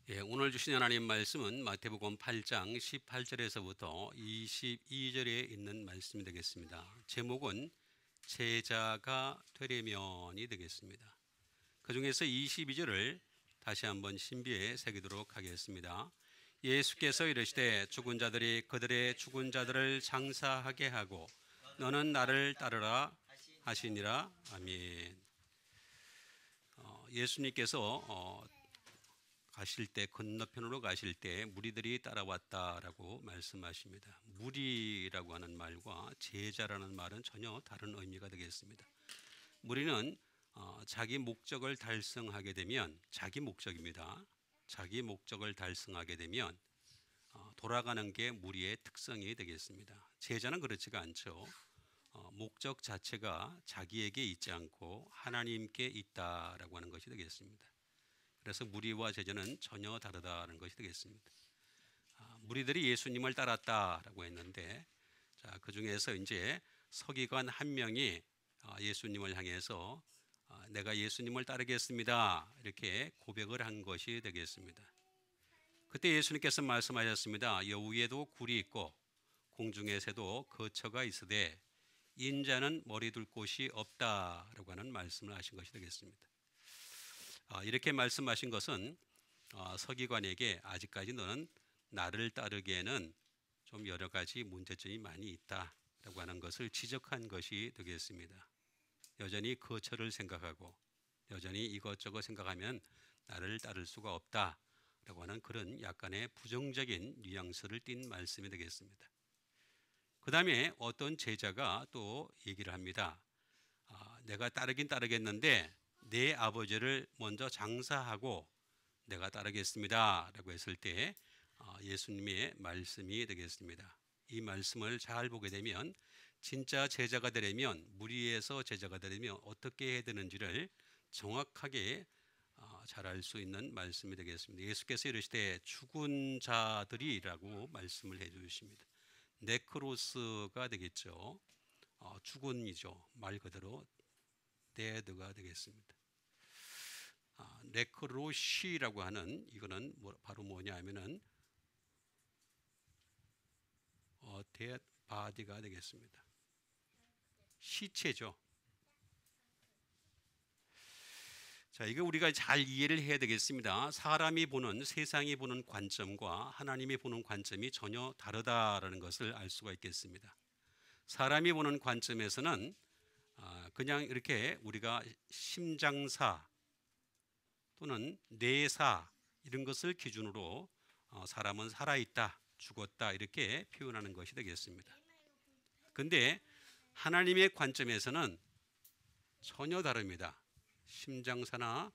오늘 주신 하나님 말씀은 마태복음 8장 18절에서부터 22절에 있는 말씀이 되겠습니다. 제목은 제자가 되려면이 되겠습니다. 그 중에서 22절을 다시 한번 신비에 새기도록 하겠습니다. 예수께서 이르시되 죽은 자들이 그들의 죽은 자들을 장사하게 하고 너는 나를 따르라 하시니라. 아멘. 예수님께서 가실 때 건너편으로 가실 때 무리들이 따라왔다라고 말씀하십니다. 무리라고 하는 말과 제자라는 말은 전혀 다른 의미가 되겠습니다. 무리는 자기 목적을 달성하게 되면 자기 목적입니다. 자기 목적을 달성하게 되면 돌아가는 게 무리의 특성이 되겠습니다. 제자는 그렇지가 않죠. 목적 자체가 자기에게 있지 않고 하나님께 있다라고 하는 것이 되겠습니다. 그래서 무리와 제자는 전혀 다르다는 것이 되겠습니다. 무리들이 예수님을 따랐다라고 했는데, 그 중에서 이제 서기관 한 명이 예수님을 향해서 내가 예수님을 따르겠습니다 이렇게 고백을 한 것이 되겠습니다. 그때 예수님께서 말씀하셨습니다. 여우에도 굴이 있고 공중의 새도 거처가 있으되 인자는 머리 둘 곳이 없다라고 하는 말씀을 하신 것이 되겠습니다. 이렇게 말씀하신 것은 서기관에게 아직까지 너는 나를 따르기에는 좀 여러 가지 문제점이 많이 있다라고 하는 것을 지적한 것이 되겠습니다. 여전히 거처를 생각하고 여전히 이것저것 생각하면 나를 따를 수가 없다라고 하는 그런 약간의 부정적인 뉘앙스를 띤 말씀이 되겠습니다. 그 다음에 어떤 제자가 또 얘기를 합니다. 내가 따르긴 따르겠는데 내 아버지를 먼저 장사하고 내가 따르겠습니다 라고 했을 때 예수님의 말씀이 되겠습니다. 이 말씀을 잘 보게 되면 진짜 제자가 되려면, 무리에서 제자가 되려면 어떻게 해야 되는지를 정확하게 잘 알 수 있는 말씀이 되겠습니다. 예수께서 이르시되 죽은 자들이라고 말씀을 해 주십니다. 네크로스가 되겠죠. 죽은이죠. 말 그대로 데드가 되겠습니다. 네크로시라고 하는 이거는 바로 뭐냐 하면은 데드 바디가 되겠습니다. 시체죠. 자, 이거 우리가 잘 이해를 해야 되겠습니다. 사람이 보는, 세상이 보는 관점과 하나님이 보는 관점이 전혀 다르다라는 것을 알 수가 있겠습니다. 사람이 보는 관점에서는 그냥 이렇게 우리가 심장사 또는 뇌사 이런 것을 기준으로 사람은 살아있다, 죽었다 이렇게 표현하는 것이 되겠습니다. 그런데 하나님의 관점에서는 전혀 다릅니다. 심장사나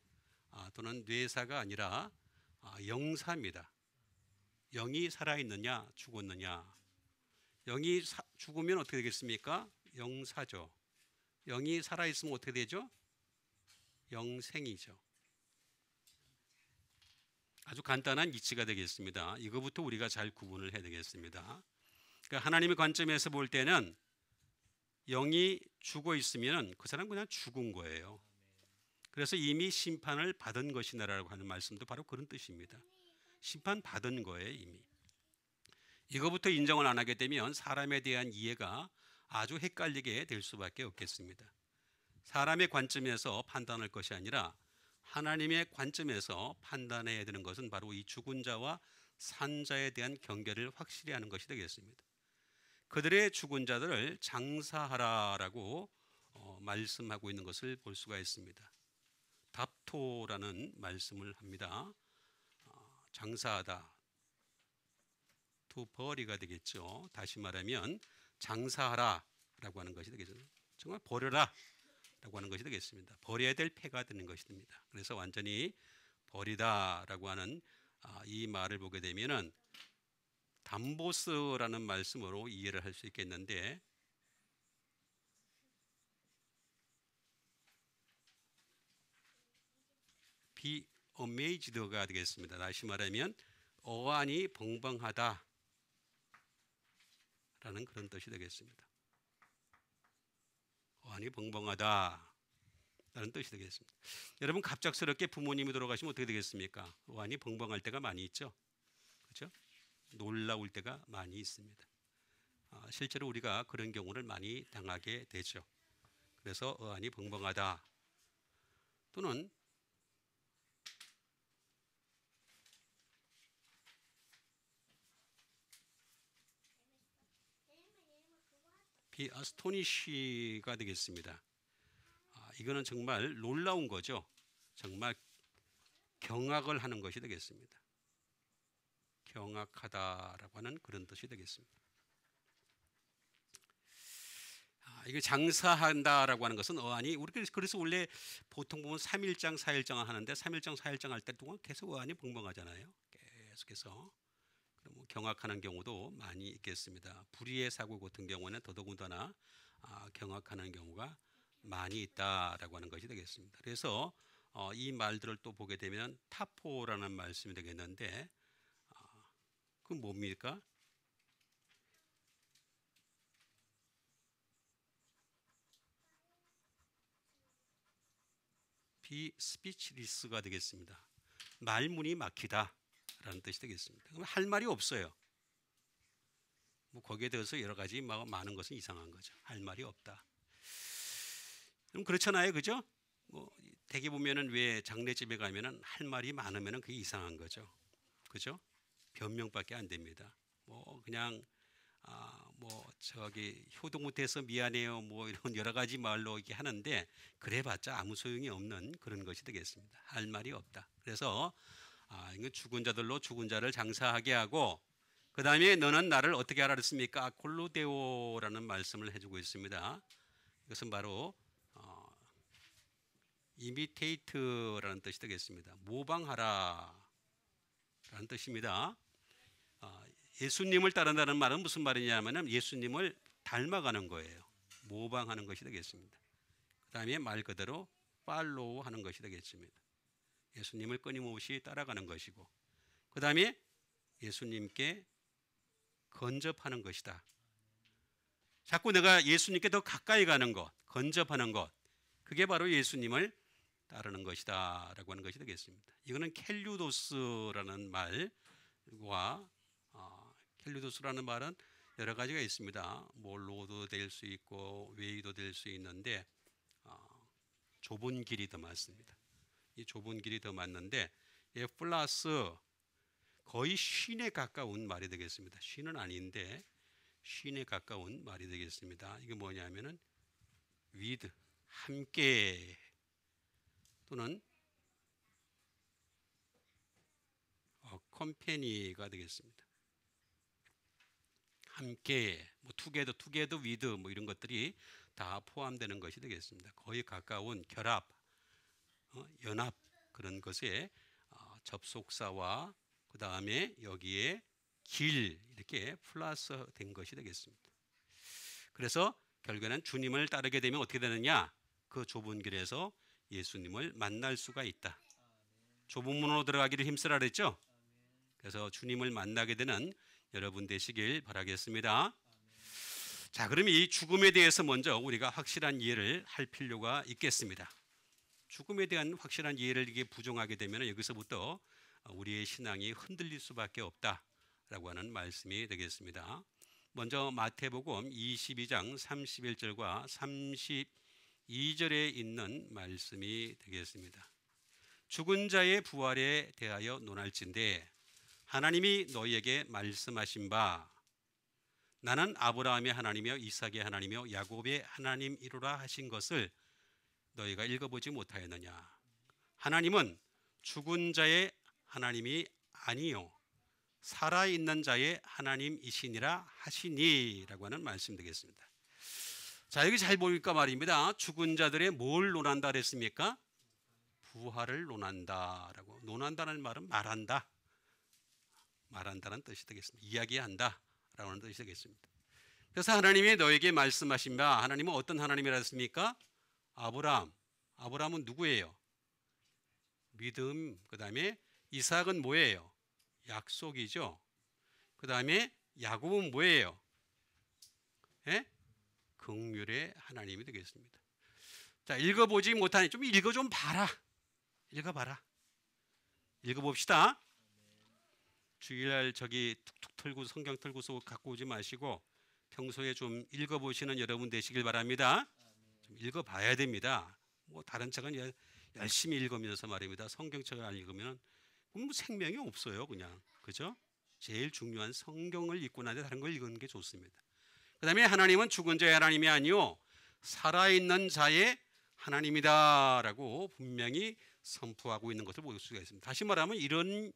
또는 뇌사가 아니라 영사입니다. 영이 살아있느냐 죽었느냐. 영이 죽으면 어떻게 되겠습니까? 영사죠. 영이 살아있으면 어떻게 되죠? 영생이죠. 아주 간단한 이치가 되겠습니다. 이거부터 우리가 잘 구분을 해야 되겠습니다. 그러니까 하나님의 관점에서 볼 때는 영이 죽어 있으면 그 사람은 그냥 죽은 거예요. 그래서 이미 심판을 받은 것이다라고 하는 말씀도 바로 그런 뜻입니다. 심판받은 거예요, 이미. 이거부터 인정을 안 하게 되면 사람에 대한 이해가 아주 헷갈리게 될 수밖에 없겠습니다. 사람의 관점에서 판단할 것이 아니라 하나님의 관점에서 판단해야 되는 것은 바로 이 죽은 자와 산 자에 대한 경계를 확실히 하는 것이 되겠습니다. 그들의 죽은 자들을 장사하라라고 말씀하고 있는 것을 볼 수가 있습니다. 답토라는 말씀을 합니다. 장사하다. 투버리가 되겠죠. 다시 말하면 장사하라라고 하는 것이 되겠죠. 정말 버려라 라고 하는 것이 되겠습니다. 버려야 될 패가 되는 것이 됩니다. 그래서 완전히 버리다라고 하는 이 말을 보게 되면은 담보스라는 말씀으로 이해를 할 수 있겠는데, be amazed가 되겠습니다. 다시 말하면 어안이 벙벙하다 라는 그런 뜻이 되겠습니다. 어안이 벙벙하다. 라는 뜻이 되겠습니다. 여러분 갑작스럽게 부모님이 돌아가시면 어떻게 되겠습니까? 어안이 벙벙할 때가 많이 있죠. 그렇죠? 놀라울 때가 많이 있습니다. 실제로 우리가 그런 경우를 많이 당하게 되죠. 그래서 어안이 벙벙하다 또는 be astonish가 되겠습니다. 이거는 정말 놀라운 거죠. 정말 경악을 하는 것이 되겠습니다. 경악하다라고 하는 그런 뜻이 되겠습니다. 이게 장사한다라고 하는 것은 어안이 우리 그래서 원래 보통 보면 3일장 4일장 하는데 3일장 4일장 할 때 동안 계속 어안이 벙벙하잖아요. 계속해서 그럼 경악하는 경우도 많이 있겠습니다. 불의의 사고 같은 경우는 더더군다나 경악하는 경우가 많이 있다라고 하는 것이 되겠습니다. 그래서 이 말들을 또 보게 되면 타포라는 말씀이 되겠는데 그건 뭡니까? be speechless가 되겠습니다. 말문이 막히다 라는 뜻이 되겠습니다. 그럼 할 말이 없어요. 뭐 거기에 대해서 여러 가지 많은 것은 이상한 거죠. 할 말이 없다. 그럼 그렇잖아요, 그죠? 뭐 대개 보면은 왜 장례집에 가면은 할 말이 많으면은 그게 이상한 거죠, 그죠? 변명밖에 안 됩니다. 뭐 그냥 뭐 저기 효도 못해서 미안해요, 뭐 이런 여러 가지 말로 이렇게 하는데 그래봤자 아무 소용이 없는 그런 것이 되겠습니다. 할 말이 없다. 그래서 이건 죽은 자들로 죽은 자를 장사하게 하고 그 다음에 너는 나를 어떻게 알았습니까? 콜로데오라는 말씀을 해주고 있습니다. 이것은 바로 imitate라는 뜻이 되겠습니다. 모방하라 라는 뜻입니다. 예수님을 따른다는 말은 무슨 말이냐면 예수님을 닮아가는 거예요. 모방하는 것이 되겠습니다. 그 다음에 말 그대로 팔로우 하는 것이 되겠습니다. 예수님을 끊임없이 따라가는 것이고 그 다음에 예수님께 근접하는 것이다. 자꾸 내가 예수님께 더 가까이 가는 것, 근접하는 것, 그게 바로 예수님을 따르는 것이다 라고 하는 것이 되겠습니다. 이거는 켈류도스라는 말과 켈류도스라는 말은 여러 가지가 있습니다. 뭐 로도 될 수 있고 웨이도 될 수 있는데 좁은 길이 더 맞습니다. 이 좁은 길이 더 맞는데 플러스 거의 쉰에 가까운 말이 되겠습니다. 쉰은 아닌데 쉰에 가까운 말이 되겠습니다. 이게 뭐냐면은 with 함께 또는 컴패니가 되겠습니다. 함께 뭐 투게더 위드 뭐 이런 것들이 다 포함되는 것이 되겠습니다. 거의 가까운 결합, 연합 그런 것에 접속사와 그 다음에 여기에 길 이렇게 플러스 된 것이 되겠습니다. 그래서 결국에는 주님을 따르게 되면 어떻게 되느냐? 그 좁은 길에서 예수님을 만날 수가 있다. 좁은 문으로 들어가기를 힘쓰라 그랬죠? 그래서 주님을 만나게 되는 여러분 되시길 바라겠습니다. 자, 그러면 이 죽음에 대해서 먼저 우리가 확실한 이해를 할 필요가 있겠습니다. 죽음에 대한 확실한 이해를 이게 부정하게 되면 여기서부터 우리의 신앙이 흔들릴 수밖에 없다라고 하는 말씀이 되겠습니다. 먼저 마태복음 22장 31절과 32절에 있는 말씀이 되겠습니다. 죽은 자의 부활에 대하여 논할진대 하나님이 너희에게 말씀하신 바 나는 아브라함의 하나님이며 이삭의 하나님이며 야곱의 하나님이로라 하신 것을 너희가 읽어보지 못하였느냐. 하나님은 죽은 자의 하나님이 아니요 살아있는 자의 하나님이시니라 하시니라고 하는 말씀 되겠습니다. 자, 여기 잘 보니까 말입니다. 죽은 자들의 뭘 논한다 그랬습니까? 부활을 논한다라고. 논한다는 말은 말한다. 말한다는 뜻이 되겠습니다. 이야기한다 라고 하는 뜻이 되겠습니다. 그래서 하나님이 너에게 말씀하신 바 하나님은 어떤 하나님이라 했습니까? 아브라함은 누구예요? 믿음. 그 다음에 이삭은 뭐예요? 약속이죠. 그 다음에 야곱은 뭐예요? 긍휼의 하나님이 되겠습니다. 자, 읽어보지 못하니 좀 읽어 좀 봐라. 읽어봐라. 읽어봅시다. 주일날 저기 툭툭 털고 성경 털고서 갖고 오지 마시고 평소에 좀 읽어보시는 여러분 되시길 바랍니다. 좀 읽어봐야 됩니다. 뭐 다른 책은 열심히 읽으면서 말입니다. 성경책을 안 읽으면 뭐 생명이 없어요, 그냥. 그죠? 제일 중요한 성경을 읽고 나서 다른 걸 읽는 게 좋습니다. 그 다음에 하나님은 죽은 자의 하나님이 아니요 살아있는 자의 하나님이다라고 분명히 선포하고 있는 것을 볼 수가 있습니다. 다시 말하면 이런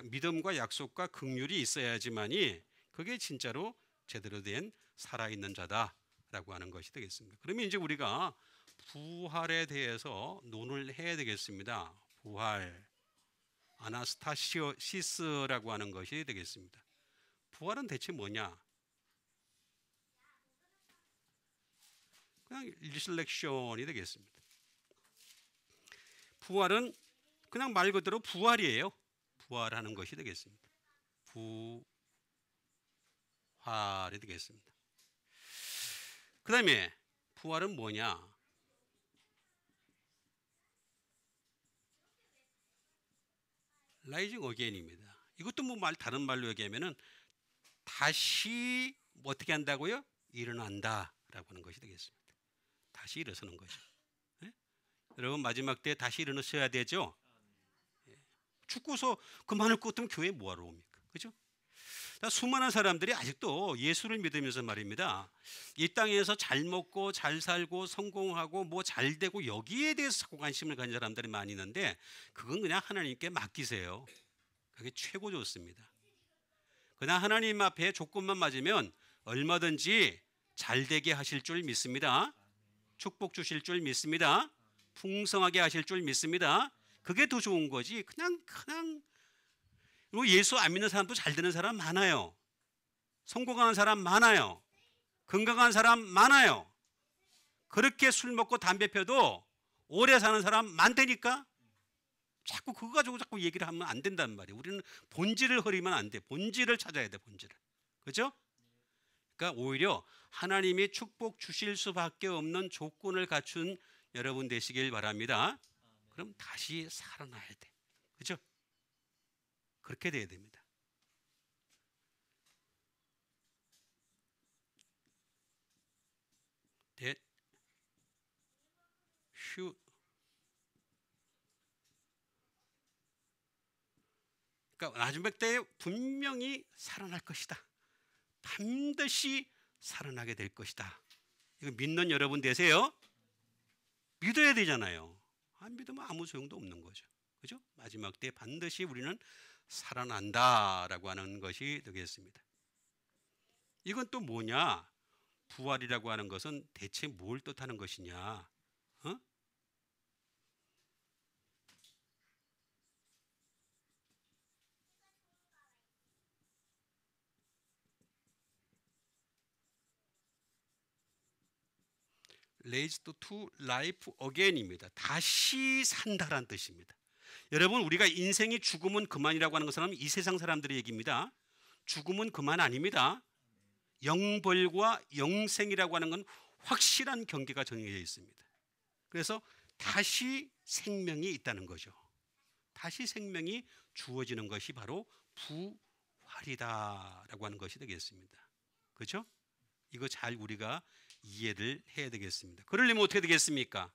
믿음과 약속과 긍휼이 있어야지만이 그게 진짜로 제대로 된 살아있는 자다라고 하는 것이 되겠습니다. 그러면 이제 우리가 부활에 대해서 논을 해야 되겠습니다. 부활, 아나스타시스라고 하는 것이 되겠습니다. 부활은 대체 뭐냐? 그냥 리슬렉션이 되겠습니다. 부활은 그냥 말 그대로 부활이에요. 부활하는 것이 되겠습니다. 부활이 되겠습니다. 그 다음에 부활은 뭐냐? 라이징 어게인입니다. 이것도 뭐 다른 말로 얘기하면은 다시 뭐 어떻게 한다고요? 일어난다라고 하는 것이 되겠습니다. 다시 일어서는 거죠. 네? 여러분 마지막 때 다시 일어나셔야 되죠. 죽고서 그만을 꽂으면 교회에 뭐하러 옵니까? 그죠? 수많은 사람들이 아직도 예수를 믿으면서 말입니다. 이 땅에서 잘 먹고 잘 살고 성공하고 뭐 잘 되고 여기에 대해서 자꾸 관심을 가진 사람들이 많이 있는데 그건 그냥 하나님께 맡기세요. 그게 최고 좋습니다. 그냥 하나님 앞에 조건만 맞으면 얼마든지 잘 되게 하실 줄 믿습니다. 축복 주실 줄 믿습니다. 풍성하게 하실 줄 믿습니다. 그게 더 좋은 거지. 그냥 예수 안 믿는 사람도 잘 되는 사람 많아요. 성공하는 사람 많아요. 건강한 사람 많아요. 그렇게 술 먹고 담배 펴도 오래 사는 사람 많다니까. 자꾸 그거 가지고 자꾸 얘기를 하면 안 된단 말이에요. 우리는 본질을 흐리면 안 돼. 본질을 찾아야 돼. 본질을. 그렇죠? 그러니까 오히려 하나님이 축복 주실 수밖에 없는 조건을 갖춘 여러분 되시길 바랍니다. 그럼 다시 살아나야 돼. 그렇죠? 그렇게 돼야 됩니다. 그러니까 마지막 때에 분명히 살아날 것이다. 반드시 살아나게 될 것이다. 이거 믿는 여러분 되세요? 믿어야 되잖아요. 안 믿으면 아무 소용도 없는 거죠. 그죠? 마지막 때 반드시 우리는 살아난다라고 하는 것이 되겠습니다. 이건 또 뭐냐? 부활이라고 하는 것은 대체 뭘 뜻하는 것이냐? Raised to life again입니다. 다시 산다란 뜻입니다. 여러분 우리가 인생이 죽으면 그만이라고 하는 것은 이 세상 사람들의 얘기입니다. 죽음은 그만 아닙니다. 영벌과 영생이라고 하는 건 확실한 경계가 정해져 있습니다. 그래서 다시 생명이 있다는 거죠. 다시 생명이 주어지는 것이 바로 부활이다라고 하는 것이 되겠습니다. 그렇죠? 이거 잘 우리가 이해를 해야 되겠습니다. 그러려면 어떻게 되겠습니까?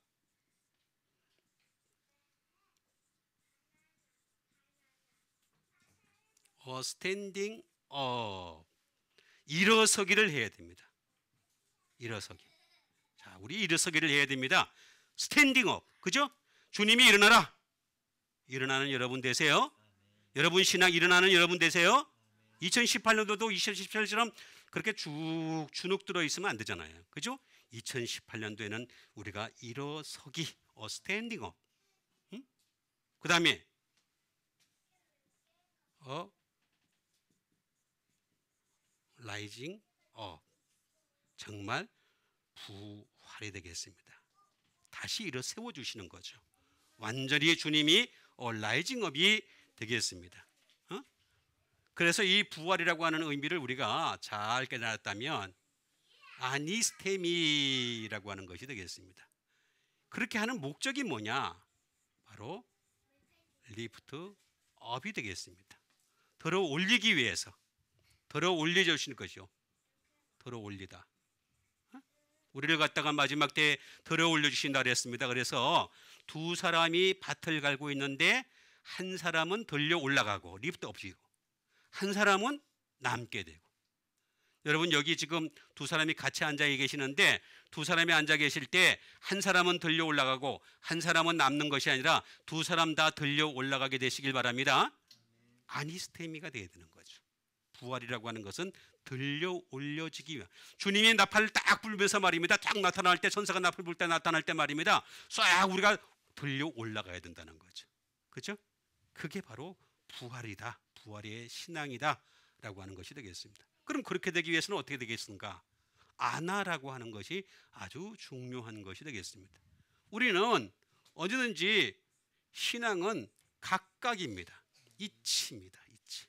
standing up, 일어서기를 해야 됩니다. 일어서기. 자, 우리 일어서기를 해야 됩니다. standing up, 그죠? 주님이 일어나라. 일어나는 여러분 되세요. 여러분 신앙 일어나는 여러분 되세요. 2018년도도 2017처럼 그렇게 쭉 주눅 들어 있으면 안 되잖아요. 그죠? 2018년도에는 우리가 일어서기, standing up. 그 다음에 rising up. 정말 부활이 되겠습니다. 다시 일어 세워주시는 거죠. 완전히 주님이 rising up이 되겠습니다. 그래서 이 부활이라고 하는 의미를 우리가 잘 깨달았다면 아니스테미라고 하는 것이 되겠습니다. 그렇게 하는 목적이 뭐냐? 바로 리프트 업이 되겠습니다. 들어 올리기 위해서, 들어 올려주시는 것이요. 들어 올리다. 우리를 갖다가 마지막 때에 들어 올려주신다 그랬습니다. 그래서 두 사람이 밭을 갈고 있는데 한 사람은 들려 올라가고 리프트 업이고 한 사람은 남게 되고. 여러분 여기 지금 두 사람이 같이 앉아 계시는데 두 사람이 앉아 계실 때 한 사람은 들려 올라가고 한 사람은 남는 것이 아니라 두 사람 다 들려 올라가게 되시길 바랍니다. 아니스테미가 되어야 되는 거죠. 부활이라고 하는 것은 들려 올려지기 위한, 주님이 나팔을 딱 불면서 말입니다. 딱 나타날 때, 천사가 나팔 불 때 나타날 때 말입니다. 싹 우리가 들려 올라가야 된다는 거죠. 그죠? 그게 바로 부활이다, 부활의 신앙이다 라고 하는 것이 되겠습니다. 그럼 그렇게 되기 위해서는 어떻게 되겠습니까? 아나라고 하는 것이 아주 중요한 것이 되겠습니다. 우리는 언제든지 신앙은 각각입니다. 이치입니다. 이치.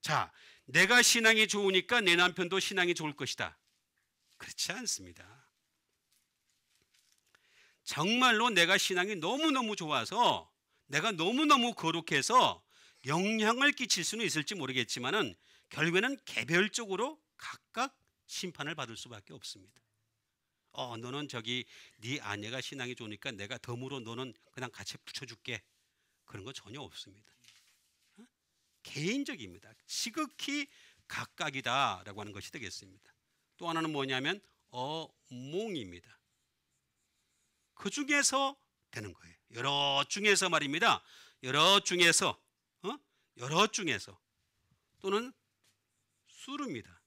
자, 내가 신앙이 좋으니까 내 남편도 신앙이 좋을 것이다. 그렇지 않습니다. 정말로 내가 신앙이 너무너무 좋아서 내가 너무너무 거룩해서 영향을 끼칠 수는 있을지 모르겠지만은 결국에는 개별적으로 각각 심판을 받을 수밖에 없습니다. 너는 저기 네 아내가 신앙이 좋으니까 내가 덤으로 너는 그냥 같이 붙여줄게. 그런 거 전혀 없습니다. 개인적입니다. 지극히 각각이다라고 하는 것이 되겠습니다. 또 하나는 뭐냐면 어몽입니다. 그 중에서 되는 거예요. 여러 중에서 말입니다. 여러 중에서 또는 수르입니다.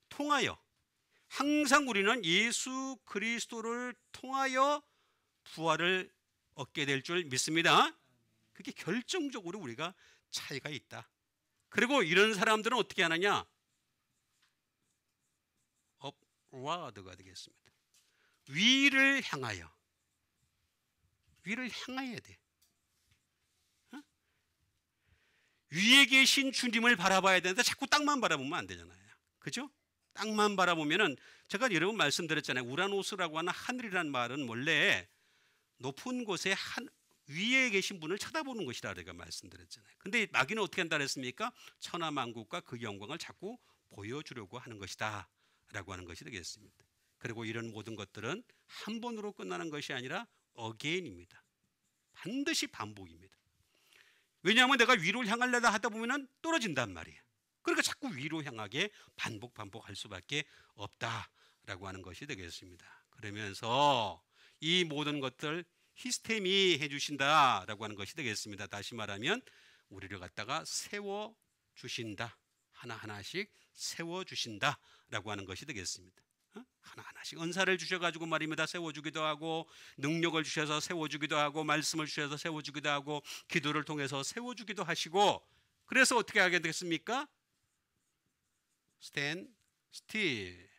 통하여, 항상 우리는 예수 그리스도를 통하여 부활을 얻게 될 줄 믿습니다. 그게 결정적으로 우리가 차이가 있다. 그리고 이런 사람들은 어떻게 하느냐? 업와드가 되겠습니다. 위를 향하여, 위를 향해야 돼. 위에 계신 주님을 바라봐야 되는데 자꾸 땅만 바라보면 안 되잖아요. 그죠? 땅만 바라보면은, 제가 여러분 말씀드렸잖아요. 우라노스라고 하는 하늘이라는 말은 원래 높은 곳에 위에 계신 분을 쳐다보는 것이라 제가 말씀드렸잖아요. 근데 마귀는 어떻게 한다 그랬습니까? 천하만국과 그 영광을 자꾸 보여주려고 하는 것이다 라고 하는 것이 되겠습니다. 그리고 이런 모든 것들은 한 번으로 끝나는 것이 아니라 어게인입니다. 반드시 반복입니다. 왜냐하면 내가 위로 향하려다 하다 보면 떨어진단 말이에요. 그러니까 자꾸 위로 향하게 반복할 수밖에 없다라고 하는 것이 되겠습니다. 그러면서 이 모든 것들 히스테미 해주신다라고 하는 것이 되겠습니다. 다시 말하면 우리를 갖다가 세워주신다. 하나하나씩 세워주신다라고 하는 것이 되겠습니다. 하나하나씩 은사를 주셔가지고 말입니다. 세워주기도 하고, 능력을 주셔서 세워주기도 하고, 말씀을 주셔서 세워주기도 하고, 기도를 통해서 세워주기도 하시고, 그래서 어떻게 하게 되겠습니까? stand still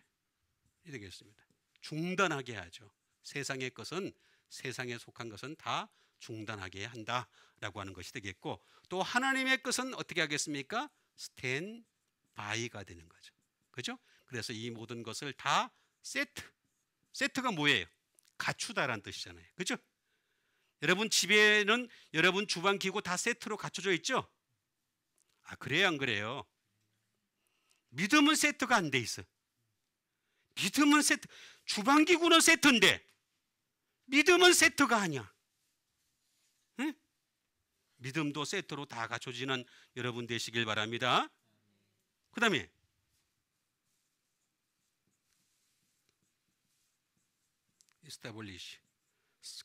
이 되겠습니다. 중단하게 하죠. 세상의 것은, 세상에 속한 것은 다 중단하게 한다라고 하는 것이 되겠고, 또 하나님의 것은 어떻게 하겠습니까? stand by가 되는 거죠. 그죠? 그래서 이 모든 것을 다 세트가 뭐예요? 갖추다라는 뜻이잖아요. 그죠? 여러분 집에는 여러분 주방 기구 다 세트로 갖춰져 있죠? 그래요, 안 그래요? 믿음은 세트가 안 돼 있어. 믿음은 세트, 주방 기구는 세트인데 믿음은 세트가 아니야. 응? 믿음도 세트로 다 갖춰지는 여러분 되시길 바랍니다. 그 다음에 establish,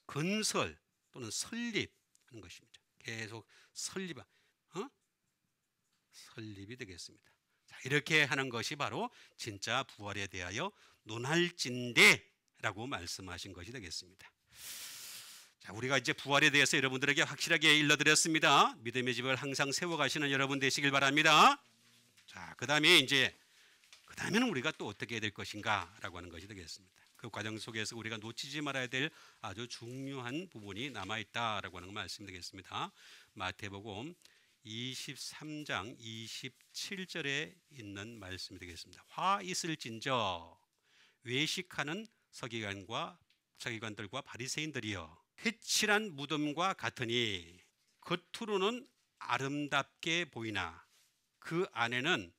건설 또는 설립하는 것입니다. 계속 설립이 되겠습니다. 자, 이렇게 하는 것이 바로 진짜 부활에 대하여 논할진대라고 말씀하신 것이 되겠습니다. 자, 우리가 이제 부활에 대해서 여러분들에게 확실하게 일러드렸습니다. 믿음의 집을 항상 세워가시는 여러분 되시길 바랍니다. 자, 그 다음에는 우리가 또 어떻게 해야 될 것인가라고 하는 것이 되겠습니다. 그 과정 속에서 우리가 놓치지 말아야 될 아주 중요한 부분이 남아있다라고 하는 걸 말씀드리겠습니다. 마태복음 23장 27절에 있는 말씀이 되겠습니다. 화 있을진저 외식하는 서기관들과 바리새인들이여 회칠한 무덤과 같으니 겉으로는 아름답게 보이나 그 안에는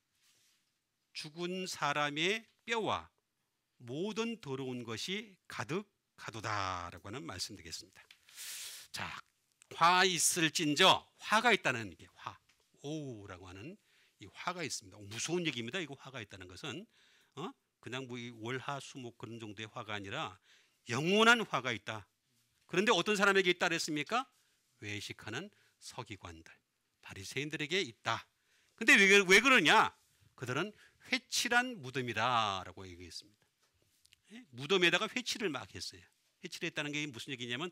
죽은 사람의 뼈와 모든 더러운 것이 가득하도다라고 하는 말씀 되겠습니다. 자, 화 있을진저, 화가 있다는 게 오라고 하는 이 화가 있습니다. 무서운 얘기입니다. 이거 화가 있다는 것은 그냥 뭐 월화수목 그런 정도의 화가 아니라 영원한 화가 있다. 그런데 어떤 사람에게 있다 그랬습니까? 외식하는 서기관들, 바리새인들에게 있다. 근데 왜 그러냐? 그들은 회칠한 무덤이다라고 얘기했습니다. 무덤에다가 회칠을 막 했어요. 회칠했다는 게 무슨 얘기냐면,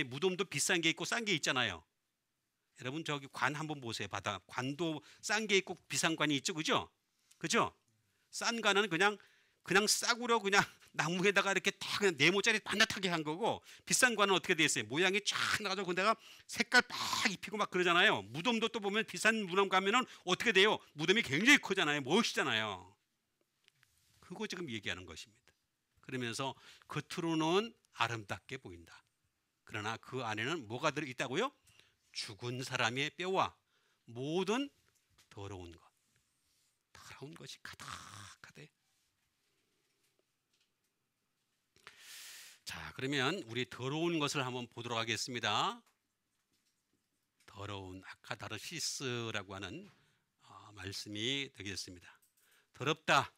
무덤도 비싼 게 있고 싼 게 있잖아요. 여러분 저기 관 한번 보세요. 바다 관도 싼 게 있고 비싼 관이 있죠, 그죠? 그죠? 싼 관은 그냥 싸구려 그냥 나무에다가 이렇게 다 그냥 네모짜리 반듯하게 한 거고, 비싼 관은 어떻게 돼 있어요? 모양이 쫙 나가지고 거기다가 색깔 막 입히고 막 그러잖아요. 무덤도 또 보면 비싼 무덤 가면은 어떻게 돼요? 무덤이 굉장히 크잖아요. 멋있잖아요. 그거 지금 얘기하는 것입니다. 그러면서 겉으로는 아름답게 보인다. 그러나 그 안에는 뭐가 들어있다고요? 죽은 사람의 뼈와 모든 더러운 것이 가득하대. 자, 그러면 우리 더러운 것을 한번 보도록 하겠습니다. 더러운 아카다르시스라고 하는 말씀이 되겠습니다. 더럽다.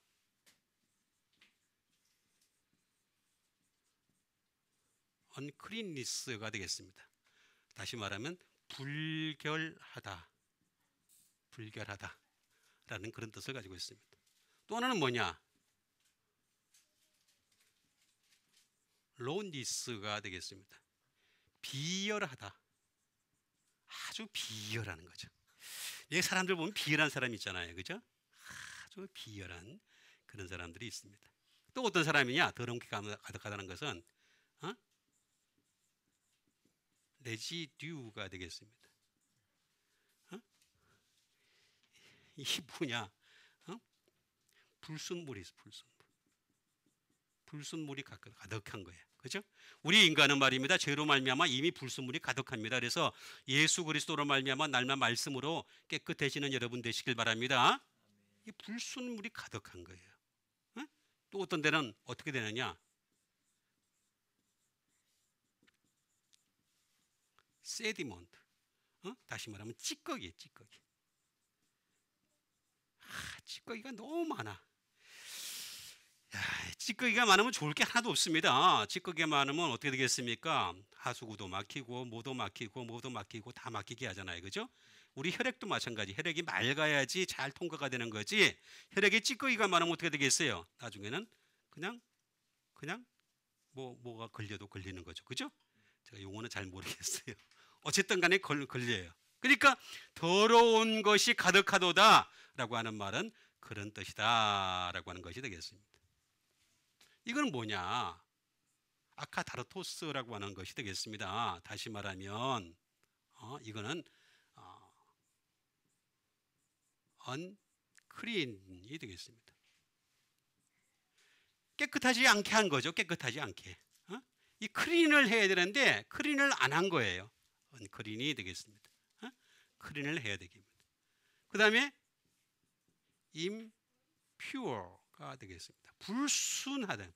언크린니스가 되겠습니다. 다시 말하면 불결하다라는 그런 뜻을 가지고 있습니다. 또 하나는 뭐냐? 로니스가 되겠습니다. 비열하다. 아주 비열하는 거죠. 여기 사람들 보면 비열한 사람 있잖아요, 그죠? 아주 비열한 그런 사람들이 있습니다. 또 어떤 사람이냐? 더러운 게 가득하다는 것은 레지듀가 되겠습니다. 이 뭐냐? 불순물이 있어, 불순물이 가득한 거예요. 그죠? 우리 인간은 말입니다. 죄로 말미암아 이미 불순물이 가득합니다. 그래서 예수 그리스도로 말미암아 날마다 말씀으로 깨끗해지는 여러분 되시길 바랍니다. 이 불순물이 가득한 거예요. 또 어떤 데는 어떻게 되느냐? 세디먼트. 다시 말하면 찌꺼기. 찌꺼기가 너무 많아. 찌꺼기가 많으면 좋을 게 하나도 없습니다. 찌꺼기가 많으면 어떻게 되겠습니까? 하수구도 막히고 뭐도 막히고 다 막히게 하잖아요. 그죠? 우리 혈액도 마찬가지. 혈액이 맑아야지 잘 통과가 되는 거지. 혈액에 찌꺼기가 많으면 어떻게 되겠어요? 나중에는 그냥 뭐가 걸려도 걸리는 거죠. 그죠? 제가 용어는 잘 모르겠어요. 어쨌든 간에 걸려요. 그러니까 더러운 것이 가득하도다라고 하는 말은 그런 뜻이다라고 하는 것이 되겠습니다. 이건 뭐냐? 아카다르토스라고 하는 것이 되겠습니다. 다시 말하면 이거는 언크린이 되겠습니다. 깨끗하지 않게 한 거죠. 깨끗하지 않게. 이 크린을 해야 되는데 크린을 안 한 거예요. 언크린이 되겠습니다. 크린을 해야 되겠습니다. 그 다음에 impure가 되겠습니다. 불순하다.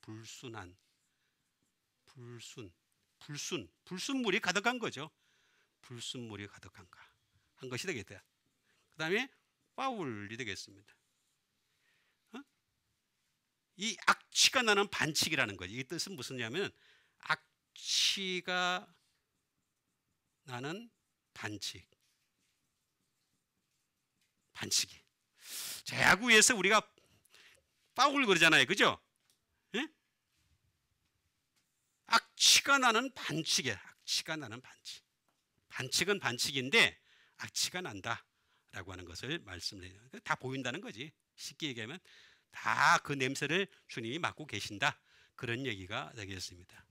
불순물이 가득한 거죠. 불순물이 가득한가 한 것이 되겠다. 그 다음에 파울이 되겠습니다. 이 악취가 나는 반칙이라는 거죠. 이 뜻은 무슨냐면 악취가 나는 반칙이. 자, 야구에서 우리가 파울 그러잖아요. 그죠? 예? 악취가 나는 반칙이에요. 악취가 나는 반칙. 반칙은 반칙인데 악취가 난다라고 하는 것을 말씀해요. 다 보인다는 거지. 쉽게 얘기하면 다 그 냄새를 주님이 맡고 계신다. 그런 얘기가 되겠습니다.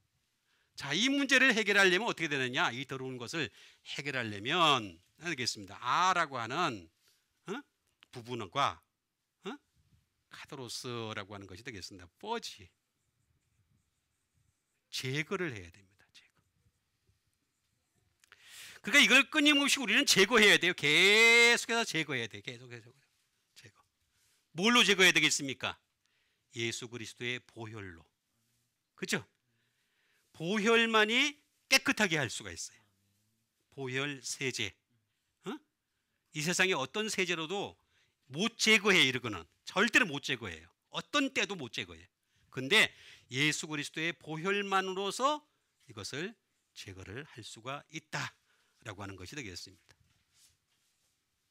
자, 이 문제를 해결하려면 어떻게 되느냐? 이 더러운 것을 해결하려면 되겠습니다. 아라고 하는 부분과 카드로스라고 하는 것이 되겠습니다. 뻐지. 제거를 해야 됩니다. 제거. 그러니까 이걸 끊임없이 우리는 제거해야 돼요. 계속해서 제거해야 돼요. 계속해서 제거. 뭘로 제거해야 되겠습니까? 예수 그리스도의 보혈로. 그렇죠? 보혈만이 깨끗하게 할 수가 있어요. 보혈 세제. 이 세상에 어떤 세제로도 못 제거해. 이러고는 절대로 못 제거해요. 어떤 때도 못 제거해요. 근데 예수 그리스도의 보혈만으로서 이것을 제거를 할 수가 있다라고 하는 것이 되겠습니다.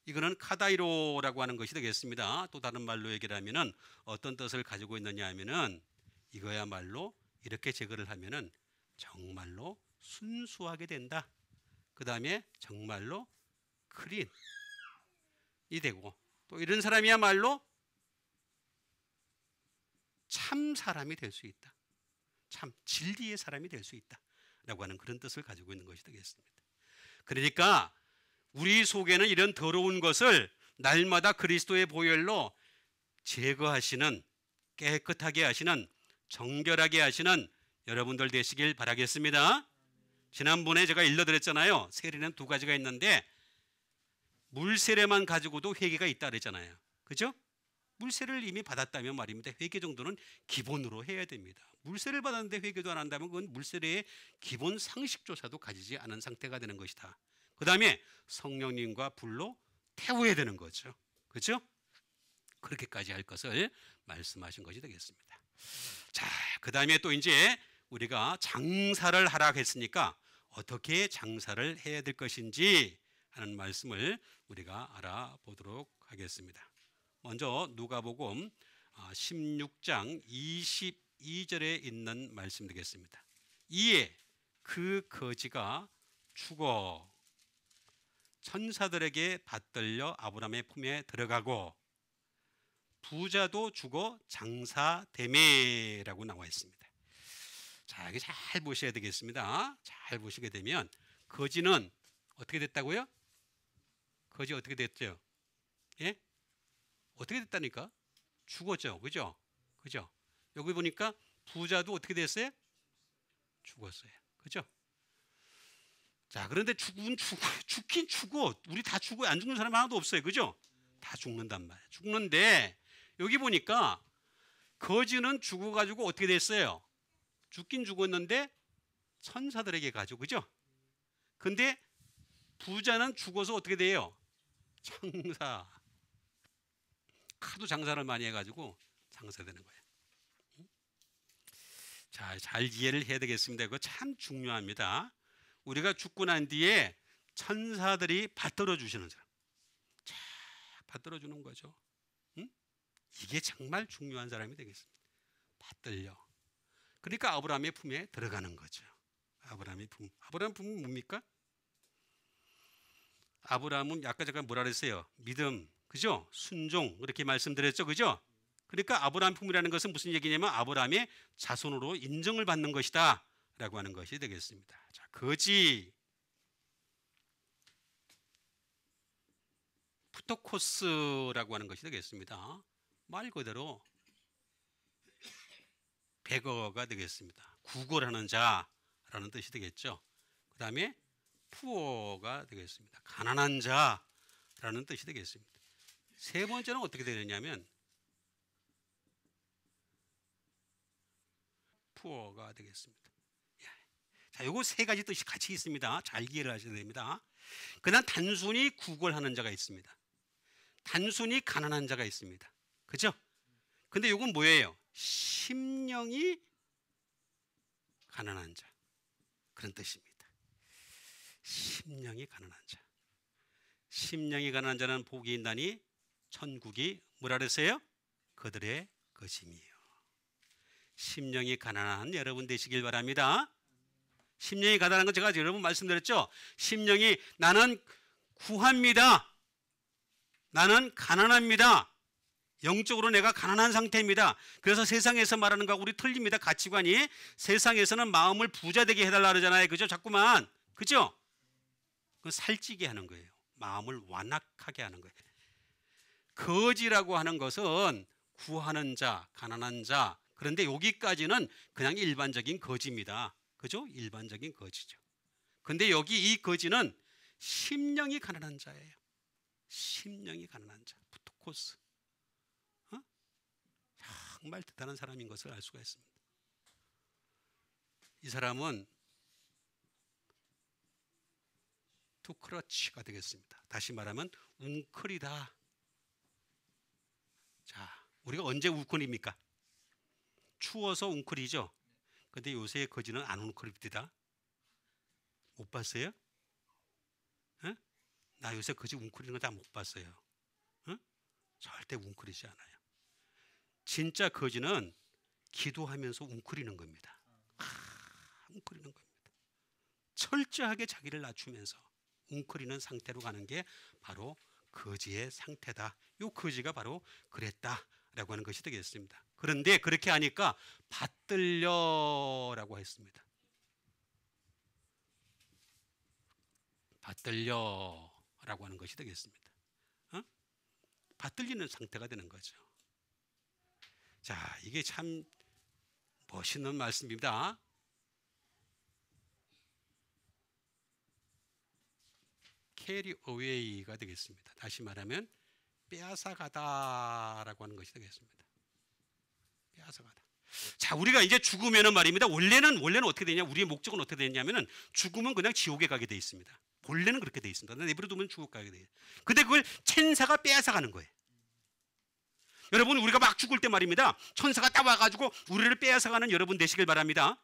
이거는 카다이로라고 하는 것이 되겠습니다. 또 다른 말로 얘기를 하면은 어떤 뜻을 가지고 있느냐 하면은 이거야말로 이렇게 제거를 하면은 정말로 순수하게 된다. 그 다음에 정말로 클린이 되고, 또 이런 사람이야말로 참 사람이 될 수 있다. 참 진리의 사람이 될 수 있다 라고 하는 그런 뜻을 가지고 있는 것이 되겠습니다. 그러니까 우리 속에는 이런 더러운 것을 날마다 그리스도의 보혈로 제거하시는, 깨끗하게 하시는, 정결하게 하시는 여러분들 되시길 바라겠습니다. 지난번에 제가 일러드렸잖아요. 세례는 두 가지가 있는데 물 세례만 가지고도 회개가 있다 그랬잖아요. 그죠? 물세례를 이미 받았다면 말입니다. 회개 정도는 기본으로 해야 됩니다. 물세례를 받았는데 회개도 안 한다면 그건 물세례의 기본 상식조차도 가지지 않은 상태가 되는 것이다. 그 다음에 성령님과 불로 태워야 되는 거죠. 그렇죠? 그렇게까지 할 것을 말씀하신 것이 되겠습니다. 자, 그 다음에 또 이제 우리가 장사를 하라 했으니까 어떻게 장사를 해야 될 것인지 하는 말씀을 우리가 알아보도록 하겠습니다. 먼저 누가복음 16장 22절에 있는 말씀 되겠습니다. 이에 그 거지가 죽어 천사들에게 받들려 아브라함의 품에 들어가고 부자도 죽어 장사되매라고 나와 있습니다. 자, 여기 잘 보셔야 되겠습니다. 잘 보시게 되면 거지는 어떻게 됐다고요? 거지 어떻게 됐죠? 예? 어떻게 됐다니까? 죽었죠. 그죠? 그죠? 여기 보니까 부자도 어떻게 됐어요? 죽었어요. 그죠? 자, 그런데 죽긴 죽어. 우리 다 죽어. 안 죽는 사람 하나도 없어요. 그죠? 다 죽는단 말이에요. 죽는데 여기 보니까 거지는 죽어가지고 어떻게 됐어요? 죽긴 죽었는데 천사들에게 가죠. 그죠? 근데 부자는 죽어서 어떻게 돼요? 장사. 하도 장사를 많이 해가지고 장사되는 거예요. 자, 잘 이해를 해야 되겠습니다. 이거 참 중요합니다. 우리가 죽고 난 뒤에 천사들이 받들어 주시는 사람, 자, 받들어 주는 거죠. 응? 이게 정말 중요한 사람이 되겠습니다. 받들려. 그러니까 아브라함의 품에 들어가는 거죠. 아브라함의 품. 아브라함 품은 뭡니까? 아브라함은 아까 제가 뭐라 그랬어요? 믿음, 그죠? 순종 이렇게 말씀드렸죠, 그죠? 그러니까 아브라함 품이라는 것은 무슨 얘기냐면 아브라함의 자손으로 인정을 받는 것이다 라고 하는 것이 되겠습니다. 자, 거지 푸토코스라고 하는 것이 되겠습니다. 말 그대로 베거가 되겠습니다. 구걸하는 자라는 뜻이 되겠죠. 그 다음에 푸어가 되겠습니다. 가난한 자라는 뜻이 되겠습니다. 세 번째는 어떻게 되느냐면 푸어가 되겠습니다. 자, 요거 세 가지 뜻이 같이 있습니다. 잘 이해를 하셔야 됩니다. 그다음 단순히 구걸하는 자가 있습니다. 단순히 가난한 자가 있습니다. 그죠? 근데 요건 뭐예요? 심령이 가난한 자, 그런 뜻입니다. 심령이 가난한 자. 심령이 가난한 자는 복이 있나니 천국이 뭐라 그랬어요? 그들의 것임이요. 심령이 가난한 여러분 되시길 바랍니다. 심령이 가난한 건 제가 여러분 말씀드렸죠. 심령이 나는 구합니다. 나는 가난합니다. 영적으로 내가 가난한 상태입니다. 그래서 세상에서 말하는 거하고 우리 틀립니다. 가치관이. 세상에서는 마음을 부자 되게 해달라 그러잖아요. 그죠? 자꾸만. 그죠? 그건 살찌게 하는 거예요. 마음을 완악하게 하는 거예요. 거지라고 하는 것은 구하는 자, 가난한 자, 그런데 여기까지는 그냥 일반적인 거지입니다. 그죠? 일반적인 거지죠. 근데 여기 이 거지는 심령이 가난한 자예요. 심령이 가난한 자. 부토코스. 정말 대단한 사람인 것을 알 수가 있습니다. 이 사람은 투크러치가 되겠습니다. 다시 말하면 웅크리다. 자, 우리가 언제 웅크립니까? 추워서 웅크리죠. 근데 요새 거지는 안 웅크립니다. 못 봤어요? 에? 나 요새 거지 웅크리는 거 다 못 봤어요. 에? 절대 웅크리지 않아요. 진짜 거지는 기도하면서 웅크리는 겁니다. 웅크리는 겁니다. 철저하게 자기를 낮추면서 웅크리는 상태로 가는 게 바로 거지의 상태다. 요 거지가 바로 그랬다라고 하는 것이 되겠습니다. 그런데 그렇게 하니까 받들려라고 했습니다. 받들려라고 하는 것이 되겠습니다. 받들리는 상태가 되는 거죠. 자, 이게 참 멋있는 말씀입니다. carry away가 되겠습니다. 다시 말하면 빼앗아가다라고 하는 것이 되겠습니다. 빼앗아가다. 자, 우리가 이제 죽으면은 말입니다. 원래는 어떻게 되냐? 우리의 목적은 어떻게 되냐면은 죽으면 그냥 지옥에 가게 돼 있습니다. 본래는 그렇게 돼 있습니다. 내버려 두면 지옥 가게 돼요. 근데 그걸 천사가 빼앗아가는 거예요. 여러분, 우리가 막 죽을 때 말입니다. 천사가 딱 와가지고 우리를 빼앗아가는 여러분 되시길 바랍니다.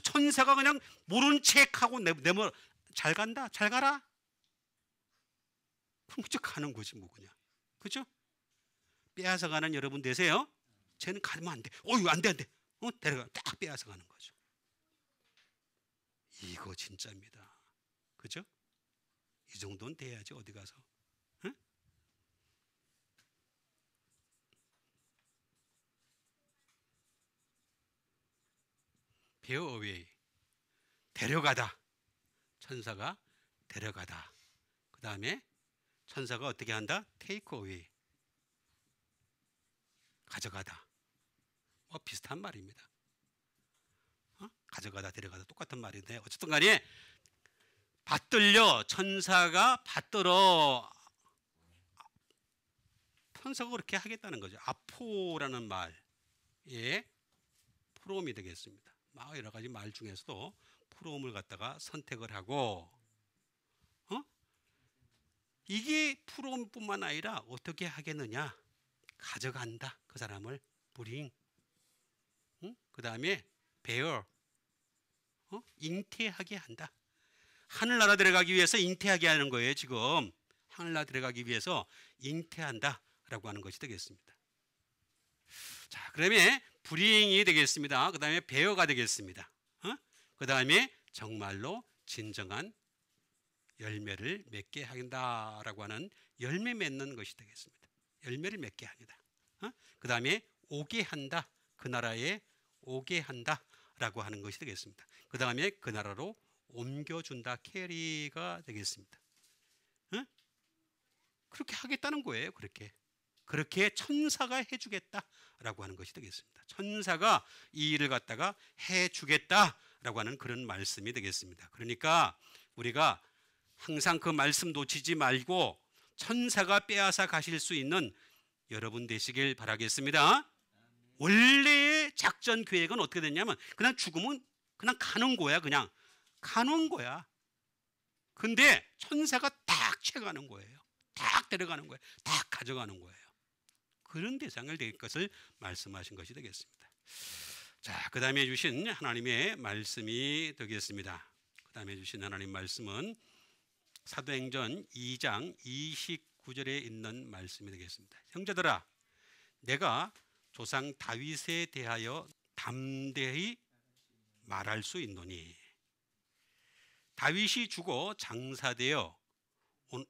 천사가 그냥 모른 척하고 내버 잘 간다, 잘 가라. 그럼 그저 가는 거지 뭐 그냥, 그죠? 빼앗아가는 여러분 되세요. 쟤는 가면 안 돼. 어유 안 돼, 안 돼. 데려가 딱 빼앗아가는 거죠. 이거 진짜입니다. 그죠? 이 정도는 돼야지 어디 가서. 응? bear away. 데려가다. 천사가 데려가다. 그 다음에 천사가 어떻게 한다? take away. 가져가다. 뭐 비슷한 말입니다. 가져가다, 데려가다 똑같은 말인데 어쨌든 간에 받들려, 천사가 받들어. 천사가 그렇게 하겠다는 거죠. 아포라는 말에 프롬이 되겠습니다. 막 여러 가지 말 중에서도 프롬을 갖다가 선택을 하고, 이게 프롬뿐만 아니라 어떻게 하겠느냐? 가져간다. 그 사람을 bring. 그 다음에 bear. 잉태하게 한다. 하늘나라 들어가기 위해서 잉태하게 하는 거예요. 지금 하늘나라 들어가기 위해서 잉태한다 라고 하는 것이 되겠습니다. 자, 그다음에 bring이 되겠습니다. 그 다음에 bear가 되겠습니다. 그 다음에 정말로 진정한 열매를 맺게 한다라고 하는 열매 맺는 것이 되겠습니다. 열매를 맺게 합니다. 그 다음에 오게 한다. 그 나라에 오게 한다라고 하는 것이 되겠습니다. 그 다음에 그 나라로 옮겨준다. 캐리가 되겠습니다. 그렇게 하겠다는 거예요. 그렇게 천사가 해주겠다라고 하는 것이 되겠습니다. 천사가 이 일을 갖다가 해주겠다라고 하는 그런 말씀이 되겠습니다. 그러니까 우리가 항상 그 말씀 놓치지 말고 천사가 빼앗아 가실 수 있는 여러분 되시길 바라겠습니다. 원래의 작전 계획은 어떻게 됐냐면 그냥 죽으면 그냥 가는 거야. 그냥 가는 거야. 근데 천사가 딱 채가는 거예요. 딱 데려가는 거예요. 딱 가져가는 거예요. 그런 대상을 될 것을 말씀하신 것이 되겠습니다. 자, 그 다음에 주신 하나님의 말씀이 되겠습니다. 그 다음에 주신 하나님 말씀은 사도행전 2장 29절에 있는 말씀이 되겠습니다. 형제들아, 내가 조상 다윗에 대하여 담대히 말할 수 있노니 다윗이 죽어 장사되어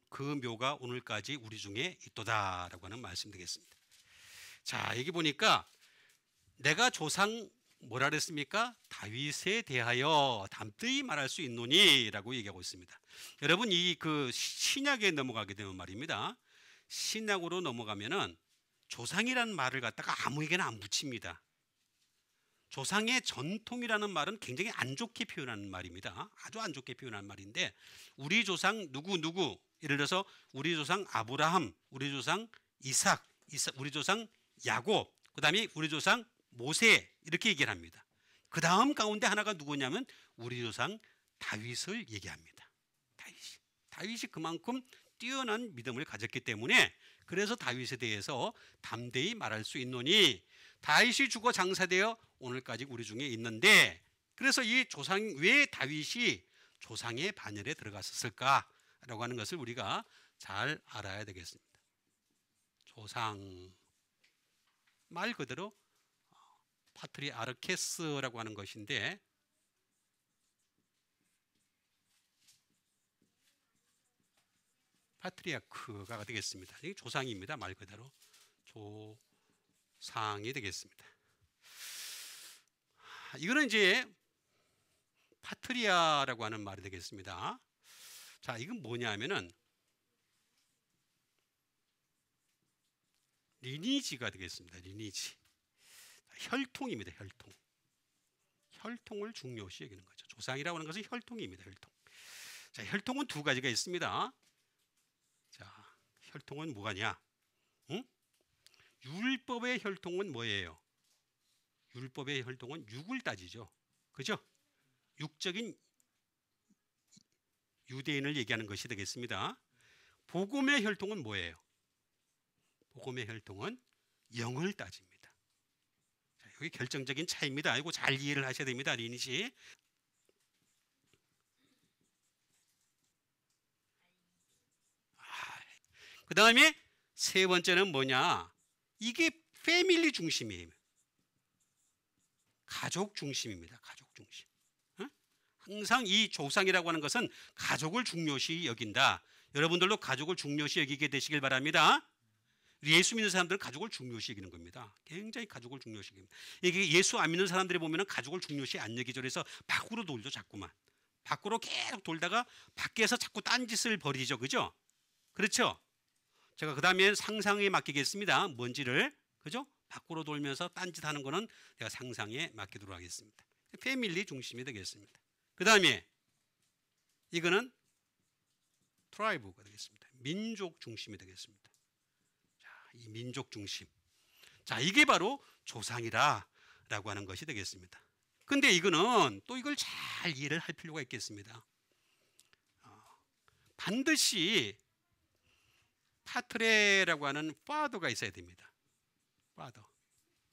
그 묘가 오늘까지 우리 중에 있도다라고 하는 말씀 되겠습니다. 자, 여기 보니까 내가 조상 뭐라 그랬습니까? 다윗에 대하여 담대히 말할 수 있노니라고 얘기하고 있습니다. 여러분, 이 그 신약에 넘어가게 되면 말입니다. 신약으로 넘어가면은 조상이라는 말을 갖다가 아무에게나 안 붙입니다. 조상의 전통이라는 말은 굉장히 안 좋게 표현하는 말입니다. 아주 안 좋게 표현하는 말인데 우리 조상 누구 예를 들어서 우리 조상 아브라함, 우리 조상 이삭, 우리 조상 야곱, 그 다음에 우리 조상 모세 이렇게 얘기를 합니다. 그 다음 가운데 하나가 누구냐면 우리 조상 다윗을 얘기합니다. 다윗이 그만큼 뛰어난 믿음을 가졌기 때문에 그래서 다윗에 대해서 담대히 말할 수 있노니 다윗이 죽어 장사되어 오늘까지 우리 중에 있는데 그래서 이 조상 왜 다윗이 조상의 반열에 들어갔었을까라고 하는 것을 우리가 잘 알아야 되겠습니다. 조상 말 그대로 파트리아르케스라고 하는 것인데 파트리아크가 되겠습니다. 이게 조상입니다. 말 그대로 조상이 되겠습니다. 이거는 이제 파트리아라고 하는 말이 되겠습니다. 자, 이건 뭐냐면은 리니지가 되겠습니다. 리니지. 혈통입니다. 혈통을 중요시 여기는 거죠. 조상이라고 하는 것은 혈통입니다. 혈통. 자, 혈통은 두 가지가 있습니다. 자, 혈통은 뭐가냐? 응? 율법의 혈통은 뭐예요? 율법의 혈통은 육을 따지죠. 그죠? 육적인 유대인을 얘기하는 것이 되겠습니다. 복음의 혈통은 뭐예요? 복음의 혈통은 영을 따집니다. 자, 여기 결정적인 차이입니다. 이거 잘 이해를 하셔야 됩니다. 리니지. 그 다음에 세 번째는 뭐냐? 이게 패밀리 중심이에요. 가족 중심입니다. 가족 중심. 항상 이 조상이라고 하는 것은 가족을 중요시 여긴다. 여러분들도 가족을 중요시 여기게 되시길 바랍니다. 예수 믿는 사람들은 가족을 중요시 여기는 겁니다. 굉장히 가족을 중요시 여깁니다. 이게 예수 안 믿는 사람들이 보면 가족을 중요시 안 여기죠. 그래서 밖으로 돌죠. 자꾸만. 밖으로 계속 돌다가 밖에서 자꾸 딴짓을 벌이죠. 그죠? 그렇죠? 제가 그 다음에 상상에 맡기겠습니다. 뭔지를. 그죠? 밖으로 돌면서 딴짓하는 거는 제가 상상에 맡기도록 하겠습니다. 패밀리 중심이 되겠습니다. 그 다음에 이거는 트라이브가 되겠습니다. 민족 중심이 되겠습니다. 자, 이 민족 중심. 자, 이게 바로 조상이라고 하는 것이 되겠습니다. 근데 이거는 또 이걸 잘 이해를 할 필요가 있겠습니다. 반드시 파트레라고 하는 파더가 있어야 됩니다. 파더.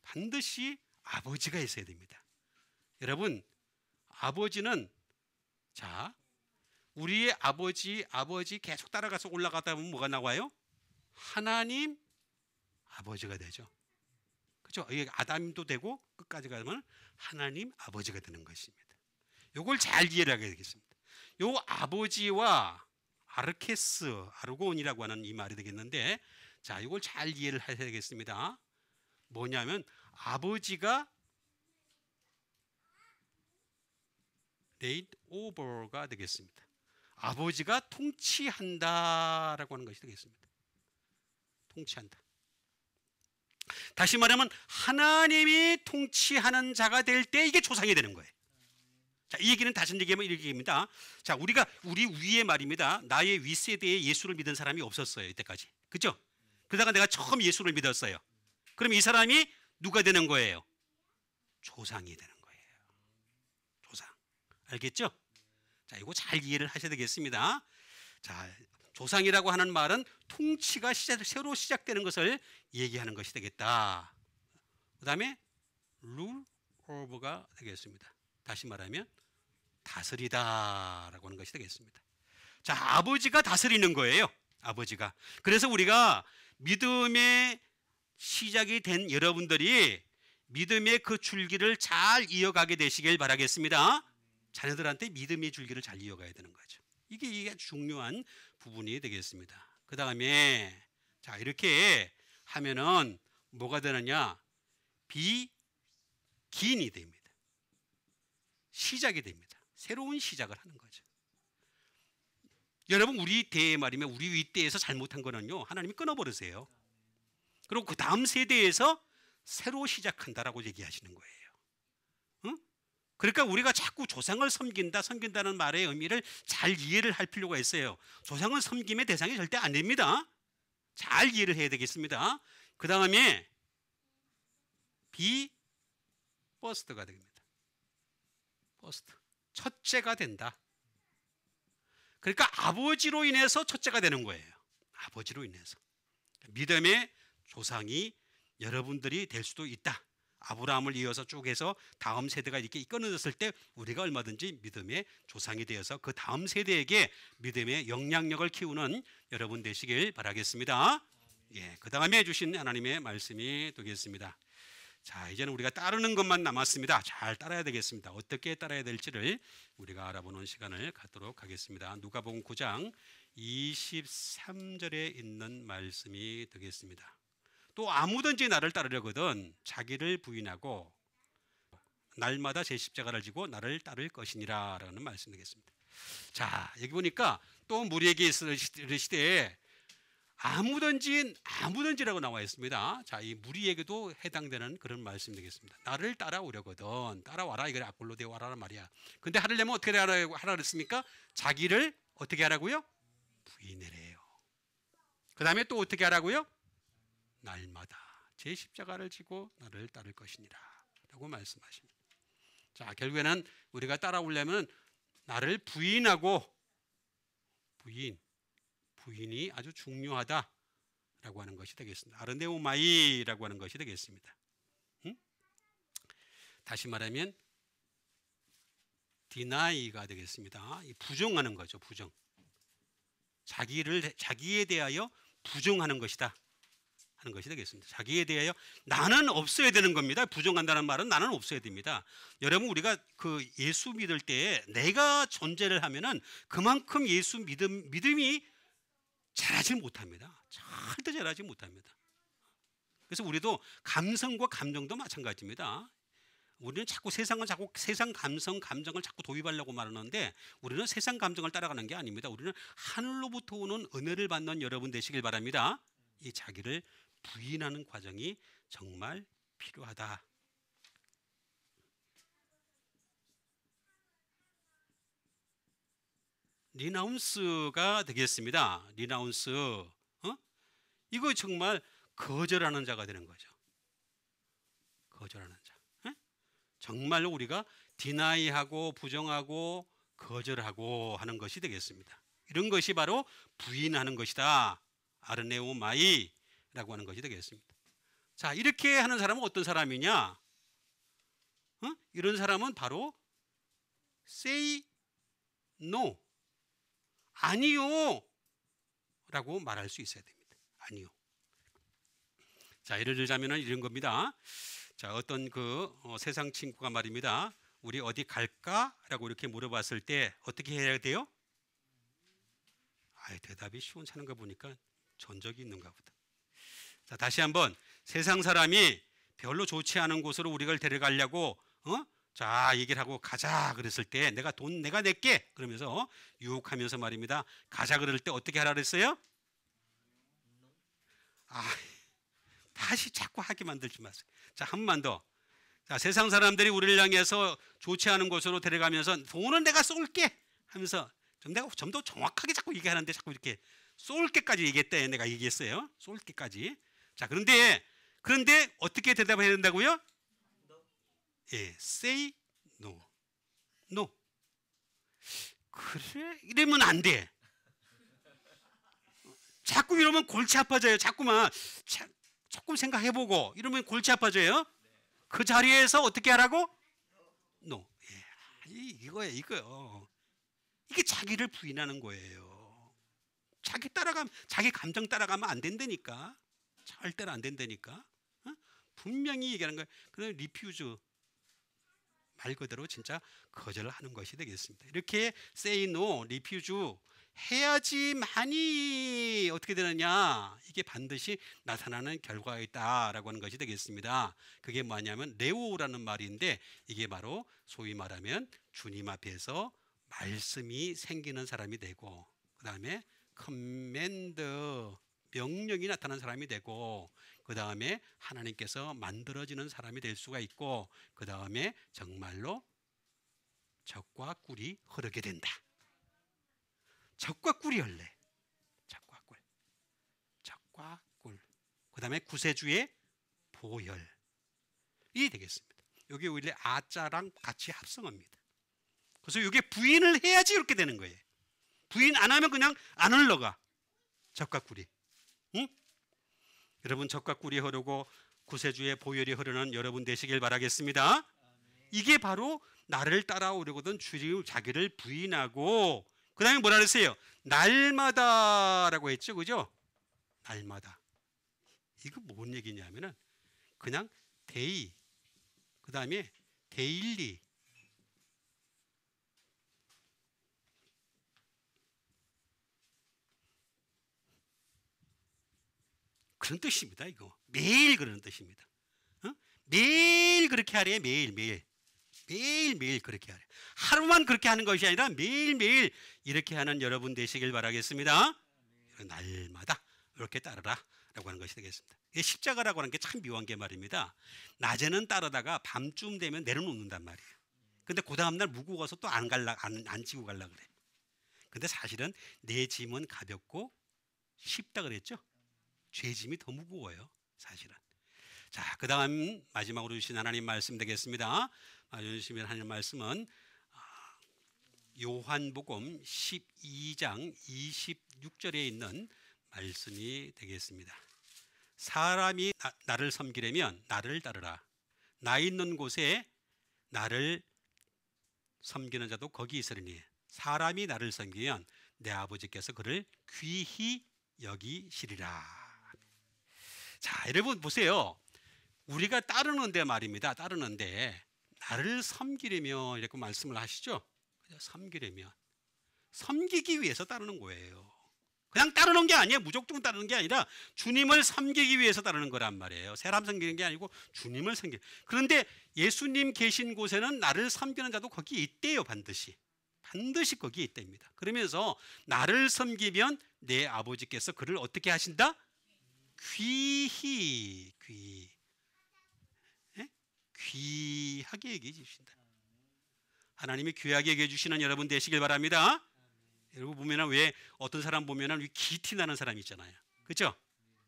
반드시 아버지가 있어야 됩니다. 여러분, 아버지는 자, 우리의 아버지 계속 따라가서 올라가다 보면 뭐가 나와요? 하나님 아버지가 되죠. 그렇죠? 이게 아담도 되고 끝까지 가면 하나님 아버지가 되는 것입니다. 이걸 잘 이해를 하게 되겠습니다. 요 아버지와 아르케스, 아르곤이라고 하는 이 말이 되겠는데 자, 이걸 잘 이해를 하셔야 되겠습니다. 뭐냐면 아버지가 레이드 오버가 되겠습니다. 아버지가 통치한다라고 하는 것이 되겠습니다. 통치한다. 다시 말하면 하나님이 통치하는 자가 될 때 이게 조상이 되는 거예요. 자, 이 얘기는 다시 얘기하면 이렇게 얘기입니다. 자, 우리 위에 말입니다. 나의 윗세대에 예수를 믿은 사람이 없었어요. 이때까지. 그죠? 그러다가 내가 처음 예수를 믿었어요. 그럼 이 사람이 누가 되는 거예요? 조상이 되는 거예요. 조상. 알겠죠? 자, 이거 잘 이해를 하셔야 되겠습니다. 자, 조상이라고 하는 말은 통치가 새로 시작되는 것을 얘기하는 것이 되겠다. 그 다음에 룰 오버가 되겠습니다. 다시 말하면 다스리다라고 하는 것이 되겠습니다. 자, 아버지가 다스리는 거예요. 아버지가. 그래서 우리가 믿음의 시작이 된 여러분들이 믿음의 그 줄기를 잘 이어가게 되시길 바라겠습니다. 자녀들한테 믿음의 줄기를 잘 이어가야 되는 거죠. 이게 아주 중요한 부분이 되겠습니다. 그 다음에 자, 이렇게 하면은 뭐가 되느냐? 비긴이 됩니다. 시작이 됩니다. 새로운 시작을 하는 거죠. 여러분, 우리 때 말이면 우리 윗대에서 잘못한 거는요, 하나님이 끊어버리세요. 그리고 그 다음 세대에서 새로 시작한다라고 얘기하시는 거예요. 그러니까 우리가 자꾸 조상을 섬긴다는 말의 의미를 잘 이해를 할 필요가 있어요. 조상은 섬김의 대상이 절대 안 됩니다. 잘 이해를 해야 되겠습니다. 그 다음에 be first가 됩니다. first. 첫째가 된다. 그러니까 아버지로 인해서 첫째가 되는 거예요. 아버지로 인해서. 믿음의 조상이 여러분들이 될 수도 있다. 아브라함을 이어서 쭉 해서 다음 세대가 이렇게 끊어졌을 때 우리가 얼마든지 믿음의 조상이 되어서 그 다음 세대에게 믿음의 영향력을 키우는 여러분 되시길 바라겠습니다. 예, 그 다음에 주신 하나님의 말씀이 되겠습니다. 자, 이제는 우리가 따르는 것만 남았습니다. 잘 따라야 되겠습니다. 어떻게 따라야 될지를 우리가 알아보는 시간을 갖도록 하겠습니다. 누가복음 9장 23절에 있는 말씀이 되겠습니다. 또 아무든지 나를 따르려거든 자기를 부인하고 날마다 제 십자가를 지고 나를 따를 것이니라 라는 말씀 되겠습니다. 자, 여기 보니까 또 무리에게 이르시되 아무든지라고 나와 있습니다. 자, 이 무리에게도 해당되는 그런 말씀 되겠습니다. 나를 따라오려거든 따라와라, 이걸 아폴로 데와라란 말이야. 근데 하려면 어떻게 하라 그랬습니까? 자기를 어떻게 하라고요? 부인해래요. 그 다음에 또 어떻게 하라고요? 날마다 제 십자가를 지고 나를 따를 것이니라 라고 말씀하십니다. 자, 결국에는 우리가 따라오려면 나를 부인하고 부인이 아주 중요하다라고 하는 것이 되겠습니다. 아르네오마이라고 하는 것이 되겠습니다. 다시 말하면 디나이가 되겠습니다. 부정하는 거죠. 부정. 자기에 대하여 부정하는 것이다 하는 것이 되겠습니다. 자기에 대하여 나는 없어야 되는 겁니다. 부정한다는 말은 나는 없어야 됩니다. 여러분, 우리가 그 예수 믿을 때 내가 존재를 하면은 그만큼 예수 믿음이 잘하지 못합니다. 절대 잘하지 못합니다. 그래서 우리도 감성과 감정도 마찬가지입니다. 우리는 자꾸 세상 감정을 자꾸 도입하려고 말하는데 우리는 세상 감정을 따라가는 게 아닙니다. 우리는 하늘로부터 오는 은혜를 받는 여러분 되시길 바랍니다. 이 자기를 부인하는 과정이 정말 필요하다. 리나운스가 되겠습니다. 리나운스. 이거 정말 거절하는 자가 되는 거죠. 거절하는 자. 정말로 우리가 디나이하고 부정하고 거절하고 하는 것이 되겠습니다. 이런 것이 바로 부인하는 것이다. 아르네오마이라고 하는 것이 되겠습니다. 자, 이렇게 하는 사람은 어떤 사람이냐? 이런 사람은 바로 say no. 아니요 라고 말할 수 있어야 됩니다. 아니요. 자, 예를 들자면 이런 겁니다. 자, 어떤 세상 친구가 말입니다. 우리 어디 갈까? 라고 이렇게 물어봤을 때 어떻게 해야 돼요? 대답이 시원찮은 거 보니까 전적이 있는가 보다. 자, 다시 한번 세상 사람이 별로 좋지 않은 곳으로 우리를 데려가려고 자, 얘기를 하고 가자 그랬을 때 내가 낼게 그러면서 유혹하면서 말입니다. 가자 그럴 때 어떻게 하라 그랬어요? 다시 자꾸 하게 만들지 마세요. 자, 한 번만 더. 자, 세상 사람들이 우리를 향해서 좋지 않은 곳으로 데려가면서 돈은 내가 쏠게 하면서 내가 좀 더 정확하게 자꾸 얘기하는데 자꾸 이렇게 쏠게까지 얘기했대. 내가 얘기했어요. 쏠게까지. 자, 그런데 어떻게 대답을 해야 된다고요? 예, say no. no. 그래? 이러면 안 돼. 자꾸 이러면 골치 아파져요. 자꾸만 조금 생각해보고 이러면 골치 아파져요. 그 자리에서 어떻게 하라고? no. 예, 이거예요. 이게 자기를 부인하는 거예요. 자기 감정 따라가면 안 된다니까. 절대로 안 된다니까. 분명히 얘기하는 거예요. 그럼 리퓨즈. 말 그대로 진짜 거절을 하는 것이 되겠습니다. 이렇게 say no, refuse 해야지만이 어떻게 되느냐? 이게 반드시 나타나는 결과가 있다라고 하는 것이 되겠습니다. 그게 뭐냐면 레오라는 말인데 이게 바로 소위 말하면 주님 앞에서 말씀이 생기는 사람이 되고 그 다음에 커맨드 명령이 나타나는 사람이 되고 그 다음에 하나님께서 만들어지는 사람이 될 수가 있고 그 다음에 정말로 젖과 꿀이 흐르게 된다. 젖과 꿀이 흘래. 젖과 꿀. 젖과 꿀. 그 다음에 구세주의 보혈이 되겠습니다. 여기 오히려 아자랑 같이 합성합니다. 그래서 이게 부인을 해야지 이렇게 되는 거예요. 부인 안 하면 그냥 안 흘러가. 젖과 꿀이. 응? 여러분, 젖과 꿀이 흐르고 구세주의 보혈이 흐르는 여러분 되시길 바라겠습니다. 이게 바로 나를 따라오려거든 주님 자기를 부인하고, 그 다음에 뭐라 그랬어요? 날마다라고 했죠, 그죠? 날마다. 이거 뭔 얘기냐면은 그냥 데이, 그 다음에 데일리, 그런 뜻입니다. 이거 매일 그런 뜻입니다. 어? 매일 그렇게 하래. 매일 그렇게 하래. 하루만 그렇게 하는 것이 아니라 매일매일 이렇게 하는 여러분 되시길 바라겠습니다. 날마다 이렇게 따르라 라고 하는 것이 되겠습니다. 이게 십자가라고 하는 게 참 묘한 게 말입니다. 낮에는 따르다가 밤쯤 되면 내려놓는단 말이에요. 근데 그 다음날 무거워서 또 안 지고 갈라 그래. 근데 사실은 내 짐은 가볍고 쉽다 그랬죠. 죄 짐이 더 무거워요, 사실은. 자, 그 다음 마지막으로 주신 하나님 말씀 되겠습니다. 주시면 하나님 말씀은 요한복음 12장 26절에 있는 말씀이 되겠습니다. 사람이 나를 섬기려면 나를 따르라. 나 있는 곳에 나를 섬기는 자도 거기 있으리니 사람이 나를 섬기면 내 아버지께서 그를 귀히 여기시리라. 자, 여러분 보세요. 우리가 따르는데 말입니다. 따르는데 나를 섬기려면 이렇게 말씀을 하시죠. 섬기려면 섬기기 위해서 따르는 거예요. 그냥 따르는 게 아니에요. 무조건 따르는 게 아니라 주님을 섬기기 위해서 따르는 거란 말이에요. 사람 섬기는 게 아니고 주님을 섬기는. 그런데 예수님 계신 곳에는 나를 섬기는 자도 거기 있대요. 반드시 거기 있답니다. 그러면서 나를 섬기면 내 아버지께서 그를 어떻게 하신다? 귀하게 여겨 주신다. 하나님이 귀하게 여겨 주시는 여러분 되시길 바랍니다. 여러분 보면은 왜 어떤 사람 보면은 귀티 나는 사람 있잖아요. 그렇죠?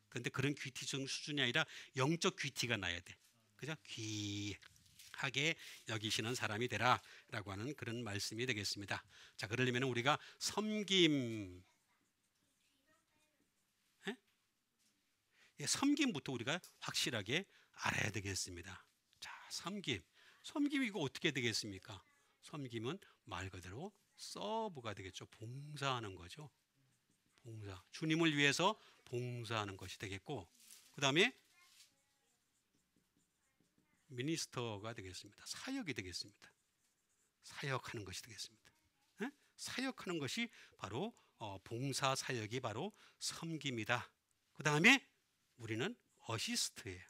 그런데 그런 귀티 수준이 아니라 영적 귀티가 나야 돼. 그죠? 귀하게 여기시는 사람이 되라라고 하는 그런 말씀이 되겠습니다. 자, 그러려면 우리가 섬김부터 우리가 확실하게 알아야 되겠습니다. 자, 섬김 이거 어떻게 되겠습니까? 섬김은 말 그대로 서브가 되겠죠. 봉사하는 거죠. 봉사. 주님을 위해서 봉사하는 것이 되겠고, 그 다음에 미니스터가 되겠습니다. 사역이 되겠습니다. 사역하는 것이 되겠습니다. 사역하는 것이 바로 봉사 사역이 바로 섬김이다. 그 다음에 우리는 어시스트예요.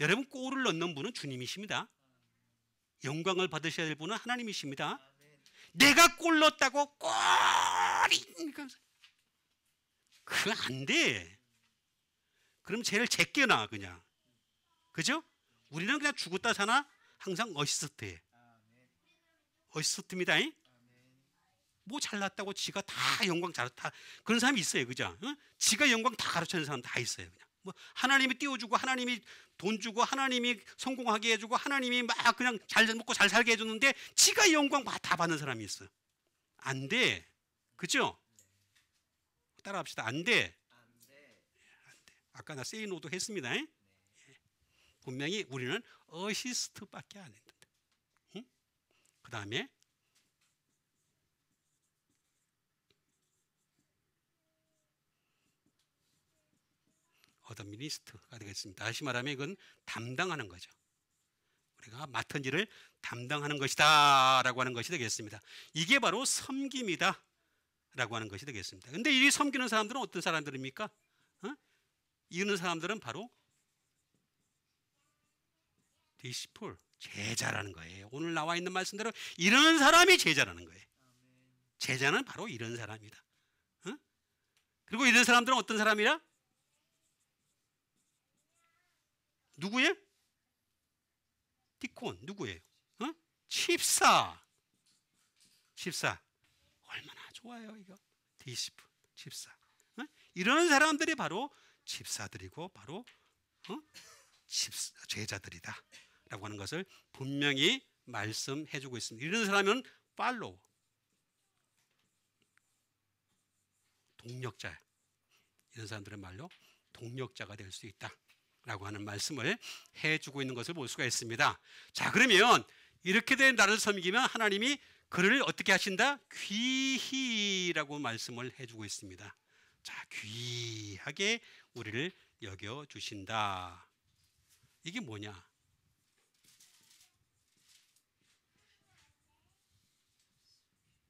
여러분, 골을 넣는 분은 주님이십니다. 영광을 받으셔야 될 분은 하나님이십니다. 내가 골 넣었다고 골이 그거 안 돼. 그럼 쟤를 제껴놔 그냥. 그죠? 우리는 그냥 죽었다 사나 항상 어시스트해. 어시스트입니다. 뭐 잘났다고 지가 다 영광 잘했다 그런 사람이 있어요. 그죠? 지가 영광 다 가르치는 사람 다 있어요. 그냥 뭐 하나님이 띄워주고 하나님이 돈 주고 하나님이 성공하게 해주고 하나님이 막 그냥 잘 먹고 잘 살게 해줬는데 지가 영광 다 받는 사람이 있어. 안 돼. 그죠? 따라합시다. 안 돼. 아까 나 세이 노도 했습니다. 분명히 우리는 어시스트밖에 안 했는데. 그 다음에 미니스트가 되겠습니다. 다시 말하면 이건 담당하는 거죠. 우리가 맡은 일을 담당하는 것이다 라고 하는 것이 되겠습니다. 이게 바로 섬김이다 라고 하는 것이 되겠습니다. 근데 이 섬기는 사람들은 어떤 사람들입니까? 이런 사람들은 바로 디시플, 제자라는 거예요. 오늘 나와 있는 말씀대로 이런 사람이 제자라는 거예요. 제자는 바로 이런 사람이다. 그리고 이런 사람들은 어떤 사람이라? 누구예요? 디콘 누구예요? 집사. 얼마나 좋아요 이거. 디시플, 집사. 이런 사람들이 바로 집사들이고 바로 제자들이다 라고 하는 것을 분명히 말씀해 주고 있습니다. 이런 사람은 팔로우, 동력자, 이런 사람들의 말로 동력자가 될 수 있다 라고 하는 말씀을 해주고 있는 것을 볼 수가 있습니다. 자, 그러면 이렇게 된 나를 섬기면 하나님이 그를 어떻게 하신다? 귀히라고 말씀을 해주고 있습니다. 자, 귀하게 우리를 여겨주신다. 이게 뭐냐?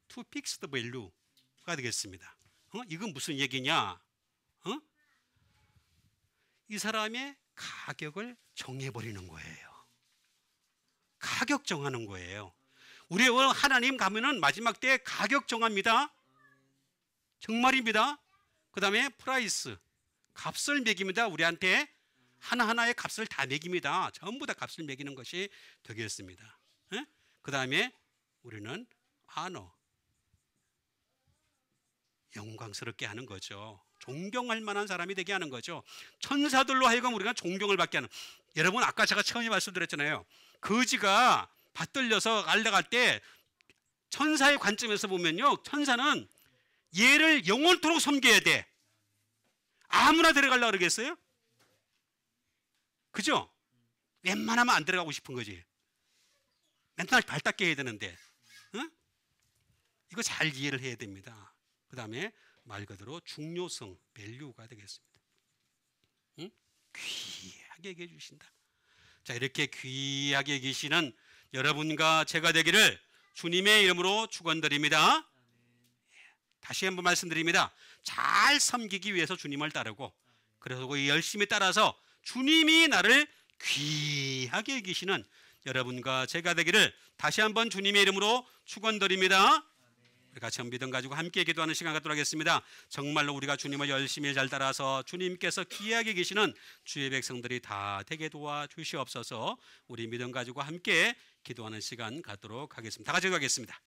To fix the value가 되겠습니다. 이건 무슨 얘기냐? 이 사람의 가격을 정해버리는 거예요. 가격 정하는 거예요. 우리 하나님 가면은 마지막 때 가격 정합니다. 정말입니다. 그 다음에 프라이스, 값을 매깁니다. 우리한테 하나하나의 값을 다 매깁니다. 전부 다 값을 매기는 것이 되겠습니다. 그 다음에 우리는 아너, 영광스럽게 하는 거죠. 존경할 만한 사람이 되게 하는 거죠. 천사들로 하여금 우리가 존경을 받게 하는. 여러분, 아까 제가 처음에 말씀드렸잖아요. 거지가 받들려서 날아갈 때 천사의 관점에서 보면요, 천사는 얘를 영원토록 섬겨야 돼. 아무나 데려가려고 그러겠어요? 그죠? 웬만하면 안 데려가고 싶은 거지. 맨날 발 닦게 해야 되는데. 이거 잘 이해를 해야 됩니다. 그 다음에 말 그대로 중요성, 밸류가 되겠습니다. 귀하게 여겨주신다. 자, 이렇게 귀하게 계시는 여러분과 제가 되기를 주님의 이름으로 축원드립니다. 다시 한번 말씀드립니다. 잘 섬기기 위해서 주님을 따르고, 그래서 열심히 따라서 주님이 나를 귀하게 여기시는 여러분과 제가 되기를 다시 한번 주님의 이름으로 축원드립니다. 우리 같이 한번 믿음 가지고 함께 기도하는 시간 갖도록 하겠습니다. 정말로 우리가 주님을 열심히 잘 따라서 주님께서 귀하게 계시는 주의 백성들이 다 되게 도와주시옵소서. 우리 믿음 가지고 함께 기도하는 시간 갖도록 하겠습니다. 다 같이 기도하겠습니다.